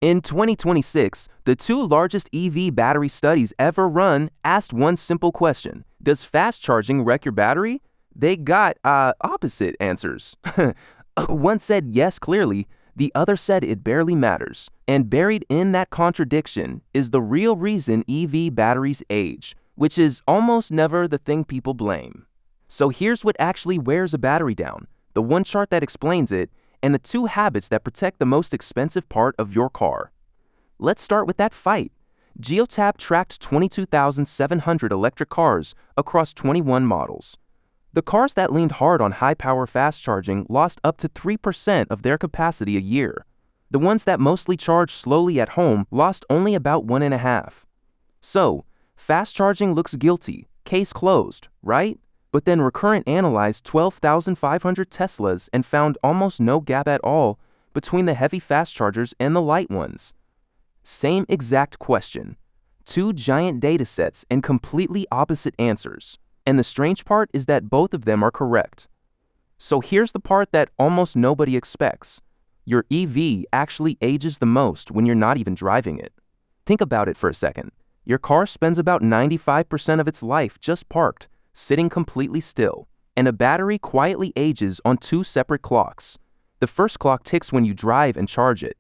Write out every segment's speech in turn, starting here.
In 2026, the two largest EV battery studies ever run asked one simple question: does fast charging wreck your battery? They got opposite answers. One said yes clearly, the other said it barely matters. And buried in that contradiction is the real reason EV batteries age, which is almost never the thing people blame. So here's what actually wears a battery down, the one chart that explains it, and the two habits that protect the most expensive part of your car. Let's start with that fight. Geotab tracked 22,700 electric cars across 21 models. The cars that leaned hard on high-power fast charging lost up to 3% of their capacity a year. The ones that mostly charged slowly at home lost only about 1.5%. So, fast charging looks guilty, case closed, right? But then Recurrent analyzed 12,500 Teslas and found almost no gap at all between the heavy fast chargers and the light ones. Same exact question. Two giant datasets and completely opposite answers. And the strange part is that both of them are correct. So here's the part that almost nobody expects. Your EV actually ages the most when you're not even driving it. Think about it for a second. Your car spends about 95% of its life just parked, sitting completely still, and a battery quietly ages on two separate clocks. The first clock ticks when you drive and charge it,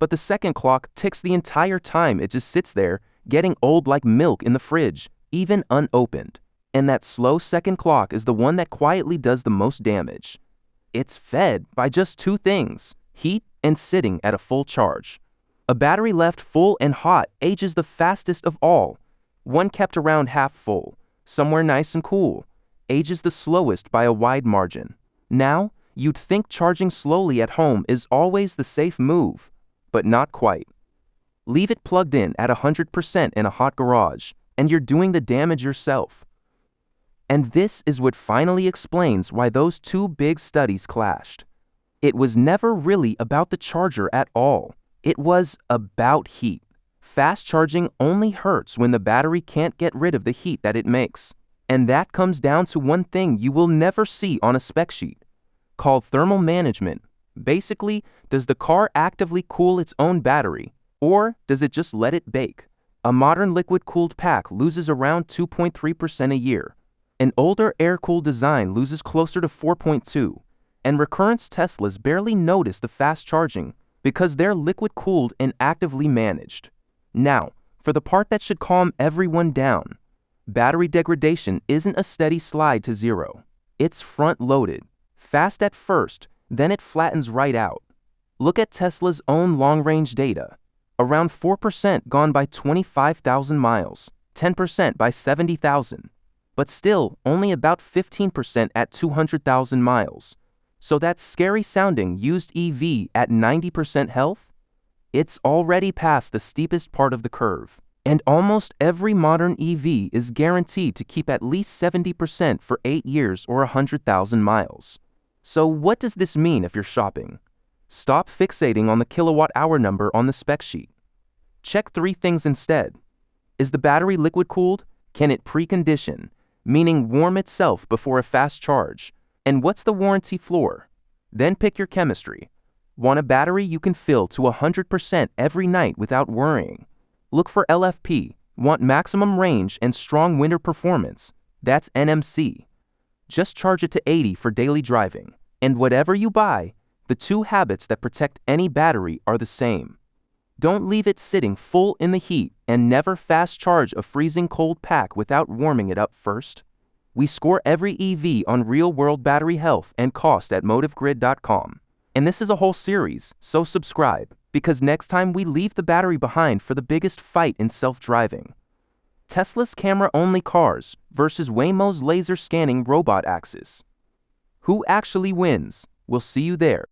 but the second clock ticks the entire time it just sits there, getting old like milk in the fridge, even unopened. And that slow second clock is the one that quietly does the most damage. It's fed by just two things: heat and sitting at a full charge. A battery left full and hot ages the fastest of all. One kept around half full, somewhere nice and cool, ages the slowest by a wide margin. Now, you'd think charging slowly at home is always the safe move, but not quite. Leave it plugged in at 100% in a hot garage, and you're doing the damage yourself. And this is what finally explains why those two big studies clashed. It was never really about the charger at all. It was about heat. Fast charging only hurts when the battery can't get rid of the heat that it makes. And that comes down to one thing you will never see on a spec sheet, called thermal management. Basically, does the car actively cool its own battery, or does it just let it bake? A modern liquid-cooled pack loses around 2.3% a year. An older air-cooled design loses closer to 4.2%, and Recurrent's Teslas barely notice the fast charging because they're liquid-cooled and actively managed. Now, for the part that should calm everyone down. Battery degradation isn't a steady slide to zero. It's front-loaded, fast at first, then it flattens right out. Look at Tesla's own long-range data. Around 4% gone by 25,000 miles, 10% by 70,000. But still only about 15% at 200,000 miles. So that's scary sounding used EV at 90% health? It's already past the steepest part of the curve. And almost every modern EV is guaranteed to keep at least 70% for 8 years or 100,000 miles. So what does this mean if you're shopping? Stop fixating on the kilowatt-hour number on the spec sheet. Check 3 things instead. Is the battery liquid-cooled? Can it precondition, meaning warm itself before a fast charge? And what's the warranty floor? Then pick your chemistry. Want a battery you can fill to 100% every night without worrying? Look for LFP. Want maximum range and strong winter performance? That's NMC. Just charge it to 80 for daily driving. And whatever you buy, the two habits that protect any battery are the same. Don't leave it sitting full in the heat, and never fast charge a freezing cold pack without warming it up first. We score every EV on real-world battery health and cost at motivegrid.com. And this is a whole series, so subscribe, because next time we leave the battery behind for the biggest fight in self-driving. Tesla's camera-only cars versus Waymo's laser-scanning robot axis. Who actually wins? We'll see you there.